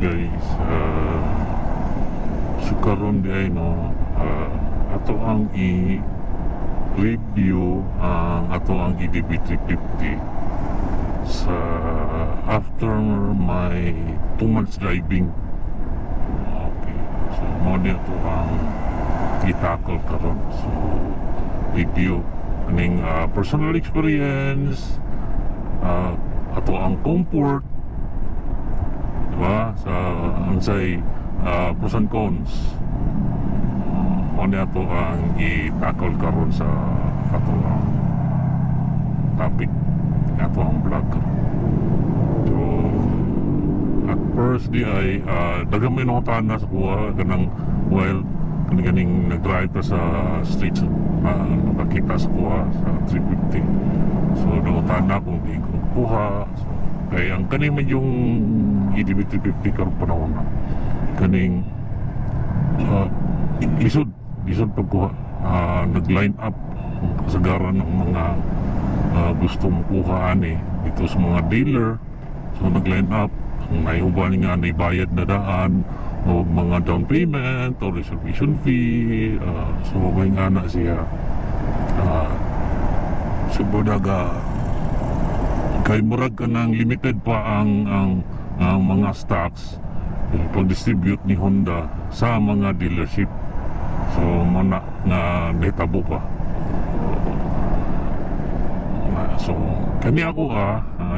guys, sukaron di ay no, ato ang i-review ang ato ang EDB350 sa after my 2 months driving. Okay, so mo di ato ang i-tackle karon. So review aning personal experience, ato ang comfort, diba, sa unsay pros and cons. Ano ato ang i-tackle karon sa ato ang topic ato ang vlog. So at first di ay dagang may nakatana sa kuha ganang well ganing nag-drive pa sa streets na nakakita sa kuha sa 350. So nakatana kung di ko kuha. So, kaya ang kaning yung EDB350 karong panahon na kaning lisod pagkuha, nag-line up kasagaran ng mga gusto makuhaan dito sa mga dealer. So nag-line up, naiuban nga naibayad na daan o mga down payment o reservation fee. So may nga na siya subodaga kay murag ka ng limited pa ang mga stocks pag-distribute ni Honda sa mga dealership. So mana nga nahitabo pa. So kani ako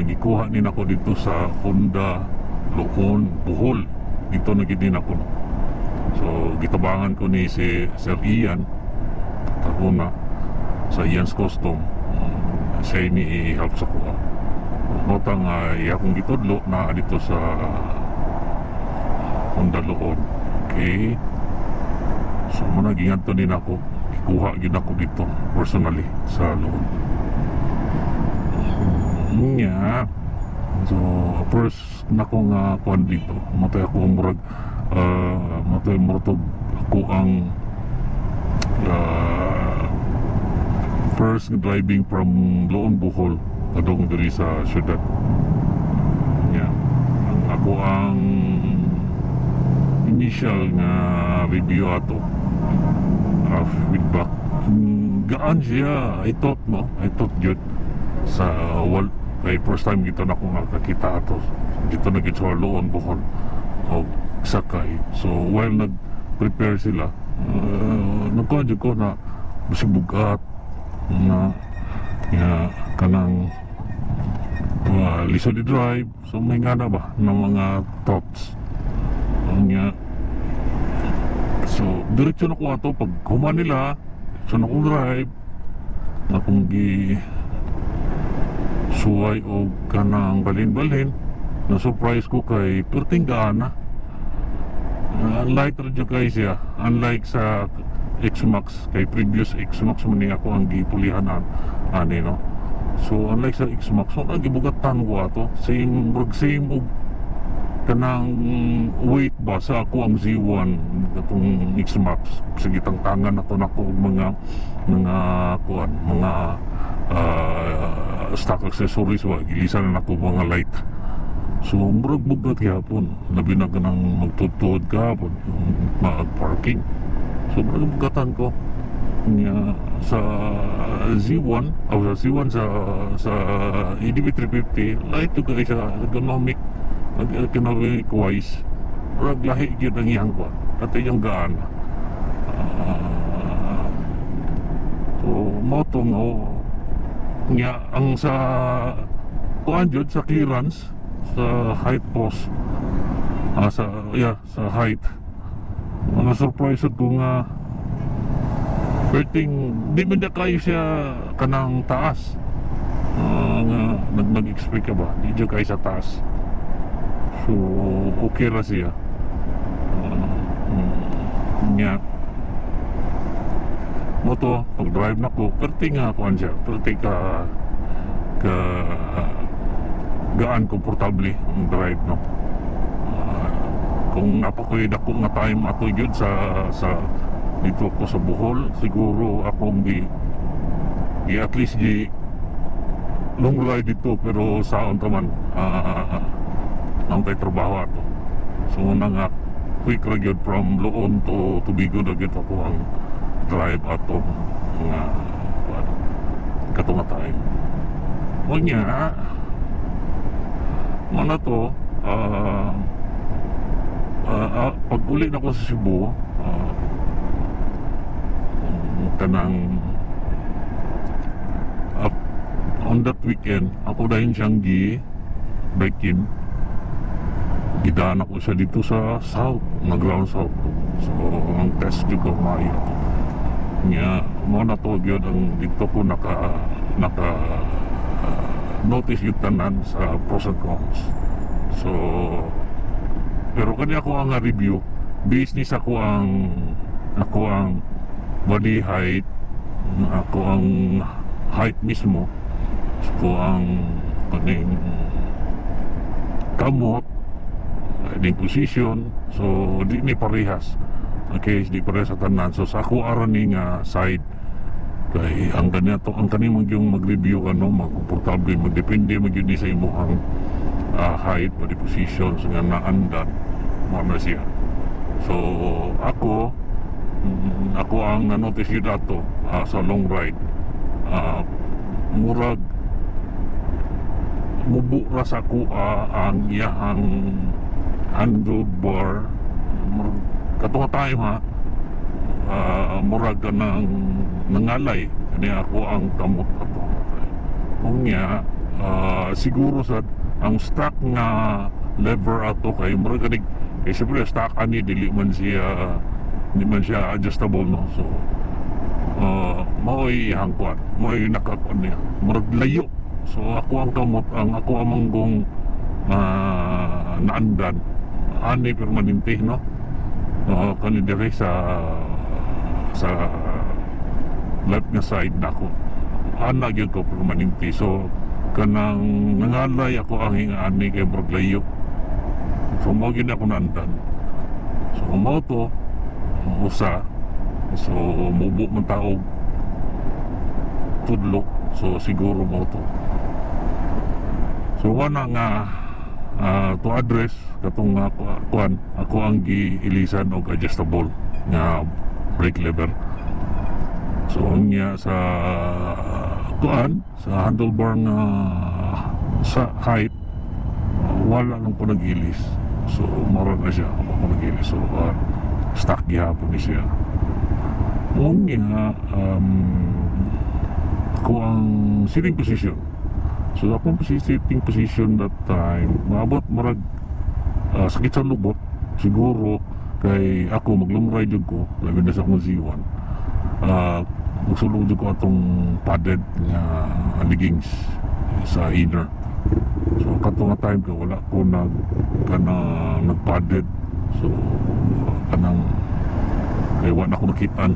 gikuha din ako dito sa Honda Loon Bohol. Dito na gid din ako. So gitabangan ko ni si Sir Ian Taruna sa Ian's Custom. Siya ini i-help sa kuha. Notang akong gitudlo na dito sa Honda Loon. Okay. So muna gingadto din ako. Ikuha gid ako dito personally sa Loon. So first nako nga kuan dito. Matay ako murag matay mortog ako ang first driving from Loon Bohol kadong diri sa syudad. Ako ang initial nga review ato feedback. Gaan siya, I thought yun sa wall kay first time gito na ko nakakita ato dito na gito sa Loon Bohol o sakay. So while nag-prepare sila, nagkuhan ko na busibugat na kanang lisod di drive. So may nga na ba ng mga thoughts nga. So diretso na ko ato pag kuma nila. So na kong drive na kong suway o kanang balin-balin na surprise ko kay perting gaana. Unlike radyo kay siya, unlike sa X-Max, kay previous X-Max mo niya ako ang gipulihan ani no. So unlike sa X-Max, so nagibugatan ko ato same og kanang weight ba sa ako ang Z1 katong X-Max sa gitang tangan nato nako mga kuan mga stock accessories wa gilisan na nako mga light. So murag bugat gyapon labi na kanang magtutod gapon mag-parking. So murag bugatan ko niya sa Z1 o sa Z1 sa EDB350 light to guys sa economic wise murag lahi gyud ang iyang kuan katay yung gaan. So moto mo niya ang sa kuan jud sa clearance sa height post sa height mga surprise ko nga perting di man na kayo siya kanang taas nga nag-expect ka ba di dyan kayo sa taas. So okay ra siya nga moto pag drive na ko perting nga kuan siya perting ka gaan komportable ang drive no. Kung napakoy dako nga time ato yun sa dito ko sa Bohol siguro akong at least long ride dito pero saon taman ang tay trabaho ato. So So nga quick ra gyud from Loon to Tubigo na gyud ako ang drive ato nga katong time. O nya mo na to pag uli na ko sa Cebu, kanang on that weekend ako dahil siyang break-in, gidaan ako siya dito sa south, na ground south. So ang test ko maayo nga mo na to gyud ang dito ko naka notice yung tanan sa pros and cons. So pero kanya ako ang review business, ako ang body height, ako ang height mismo, ako ang kaning kamot, din position. So di ni parehas, okay, di parehas sa tanan. So sa ako arani nga side kay ang ganito ang kaning yung mag-review magkomportable, magdepende magyud sa imo ang height, body position nga naandan mo na siya. So ako ang na-notice yun ato sa long ride, murag mubura sa kuha ang iyahang handlebar katong time murag ka ng nangalay kani ako ang kamot ato. Unya siguro sa ang stock nga lever ato kay murag kanig kay siyempre stock ani dili man siya adjustable, no. So mao'y hangkuan, mao'y nakakuan niya murag layo. So ako ang kamot, ako ang manggong naandan ani permanente, no. Kani dire sa left nga side nako ana gyud ko permanente. So kanang nangalay ako ang ani kay murag layo. So mao gyud ako naandan. So mao to usa, so mubo man tao tudlo. So siguro mo to. So wala nga to address katong kuan, ako ang giilisan og adjustable nga brake lever. So nya sa kuan sa handlebar nga sa height wala lang ko nag-ilis. So mara na siya ako nag-ilis. So stock gihapon ni siya. Unya ako ang sitting position. So akong sitting position that time maabot marag sakit sa lubot siguro kay ako maglumray jud ko labi na sa akong Z1. Magsulong jud ko atong padded nga leggings sa inner. So katong time ko wala ko nagpadded. So kanang kay wala ko nakitaan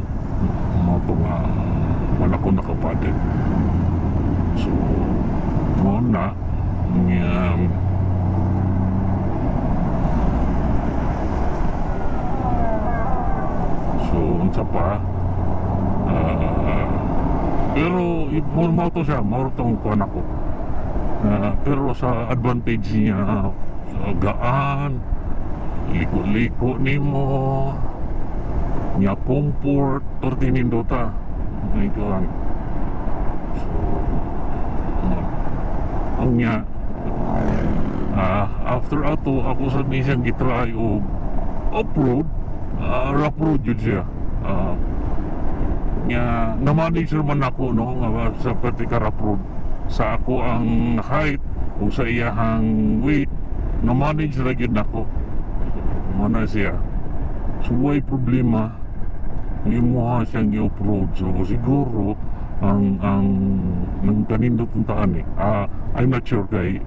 mo to nga wala ko nakapadded. So mo na so unsa pa pero mo to siya mo tong kuan ako. Pero sa advantage niya gaan, liko-liko nimo nya comfort or tinindota may kuan. So ang nya after ato ako sa nisang gitry og off-road, rough road yun siya. Nya na-manage naman ako, no, sa particular rough road sa ako ang height o sa iyahang weight, na-manage na yun ako. Mana siya, so way problema yung mga siyang i-off-road. So siguro ang nang kanindot ng taan I'm not sure kay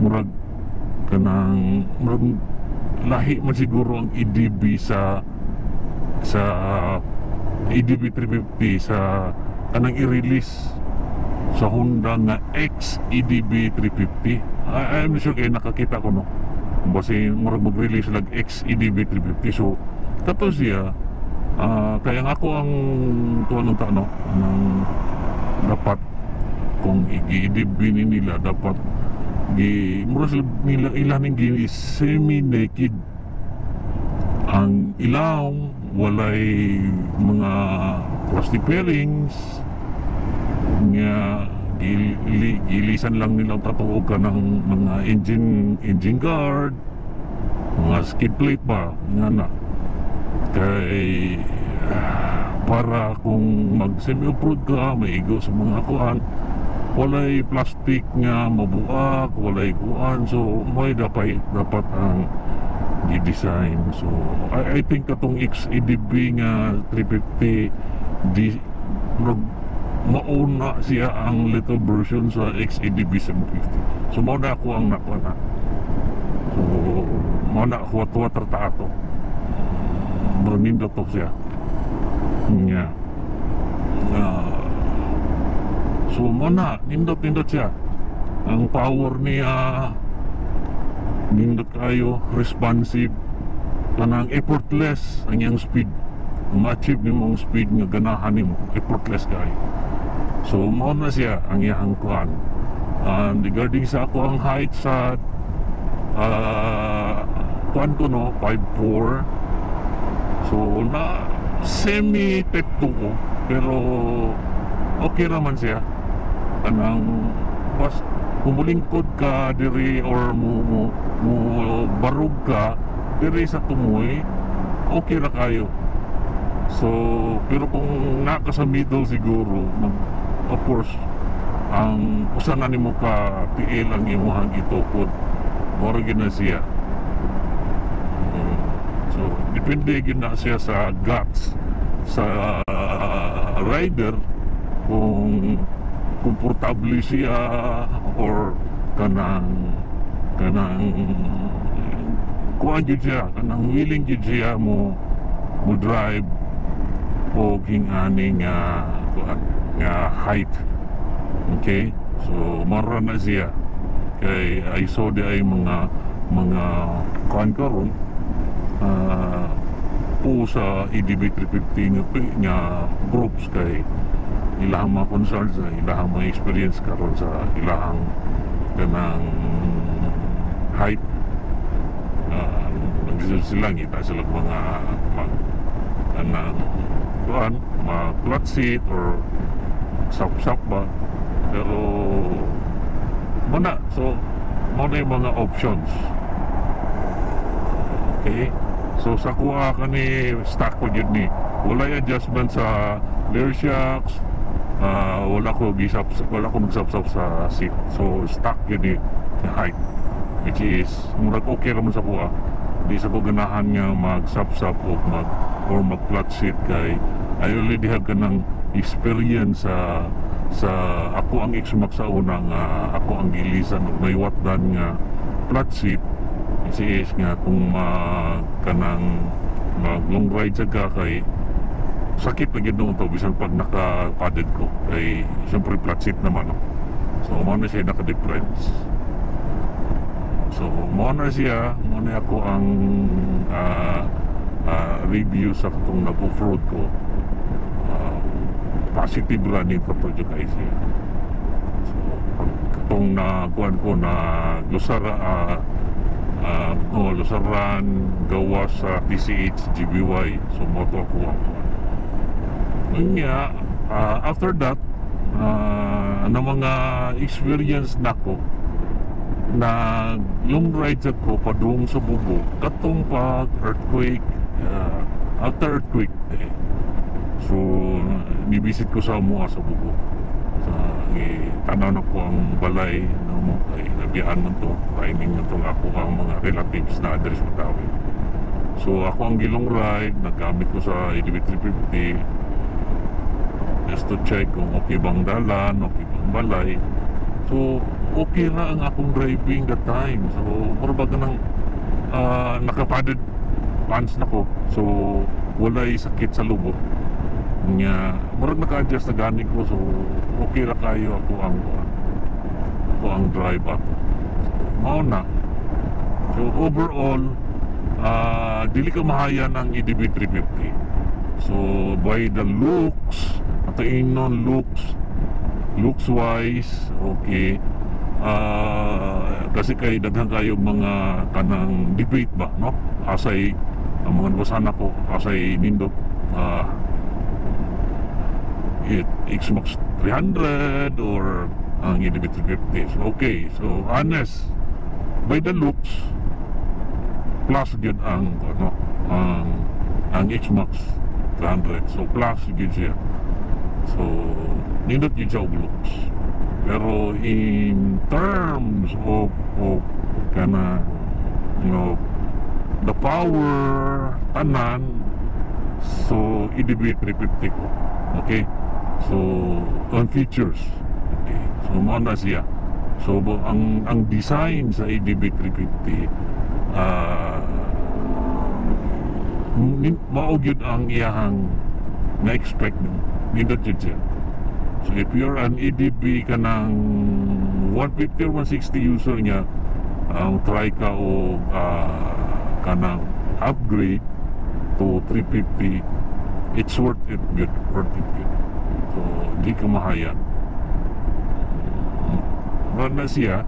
murag kanang murag lahi man siguro ang EDB sa EDB 350 sa kanang i-release sa Honda nga X EDB 350. I'm sure kay nakakita ko, no, basi murag mag-release lag X EDB 350. So kato siya kaya nga ako ang tuwan ng tano ng dapat kung i-EDB nila dapat mura sila nila ilaning gini semi-naked ang ilaw walay mga plastic bearings nga gilisan lang nila tatuog ka ng mga engine guard, mga skid plate ba nga na kay para kung mag semi-off-road ka maigo sa mga kuan walay plastic nga mabuak, walay kuan, so may dapat ang i-design. So I think katong XEDB nga 350 di mauna siya ang little version sa XEDB 750. So mao na ako ang nakuha na. So mao na ako tuwa tratato. Bernindo to siya. Nya. So mao na nindot siya. Ang power niya nindot kayo, responsive, kanang effortless ang iyang speed. Ma-achieve nimo ang speed nga ganahan nimo, effortless kayo. So mao na siya ang iyang kuan. And regarding sa ako ang height sa kuan ko no 5'4", so na semi type 2 ko, pero okay naman siya. Kanang pas kumulingkod ka diri or mo barug ka diri sa tumoy, okay ra kayo. So pero kung naka sa middle siguro of course ang usa na nimo ka PL ang imong itukod moro gid na siya. So depende gid na siya sa guts sa rider kung komportable siya or kanang kuan jud siya, kanang willing jud siya mo drive o ging-ani nga kuan nga height. Okay, so mara na siya kay I saw di ay mga kuan karon po sa EDB 350 nga groups kay ilahang mga consult sa ilahang mga experience karon sa ilahang kanang height. Nagdisod sila ngita sila mga kanang kuan mga flat seat or sap ba, pero mana so muna yung mga options. Okay, so sa kuha ka ni stock ko yun ni walay adjustment sa rear shocks. Wala ko magsapsap sa seat, so stock yun ni height, which is murag okay naman sa kuha. Di sa ko ganahan nga magsapsap o mag flat seat kay I already have kanang experience sa ako ang X-Max sa una nga ako ang gilisan may watdan nga flat seat, which is nga kung kanang mag long ride sa kay sakit na ganoon to bisan pag naka-padded ko kay siyempre flat seat naman no? So mo na siya naka-difference. So mo na ako ang review sa katong nag-off-road ko. Positive ra ni project ay siya. So katong nakuan ko na lusaran gawa sa TCH GBY, so moto ako ang nga after that na mga experience nako na long ride ko padung sa Bugo katong pag earthquake, after earthquake so nibisit ko sa Mua sa Bugo sa tanaw na ko ang balay no mo kay nabiyahan man to timing na to ako ang mga relatives na address Matawi. So ako ang gilong ride nagamit ko sa EDB 350 just to check kung okay bang dalan, okay bang balay. So okay na ang akong driving that time. So murabag ng nakapadded pants na ko, so walay sakit sa lubot nya murag naka-adjust na gani ko, so okay ra kayo ako ang drive ato. So mao na. So overall dili ka mahayan ang EDB 350. So by the looks ato inon looks wise okay, kasi kay daghan kayo mga kanang debate ba no asay ang mga basan ako kasay nindot Xbox 300 or ang EDB 350. So okay, so honest by the looks plus gyud ang ang Xbox 300. So plus gyud siya. So nindot gyud siya og looks. Pero in terms of kana the power tanan, so EDB 350 ko. Okay, so on features, okay, so mo na siya. So ang design sa EDB 350 mao gyud ang iyahang na-expect nindot gyud siya. So if you're an EDB kanang 150 or 160 user niya, try ka o kanang upgrade to 350, it's worth it good, so di ka mahayag na siya.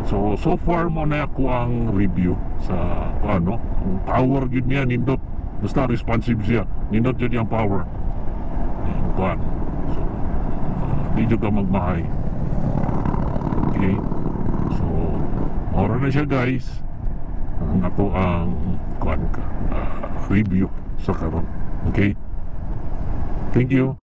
So far mo na ako ang review sa ang power gud niya nindot, basta responsive siya, nindot jud yung power kuan. So di jud ka magmahay. Okay, so ora na siya guys, ako ang kuan ka review sa karon. Okay, thank you.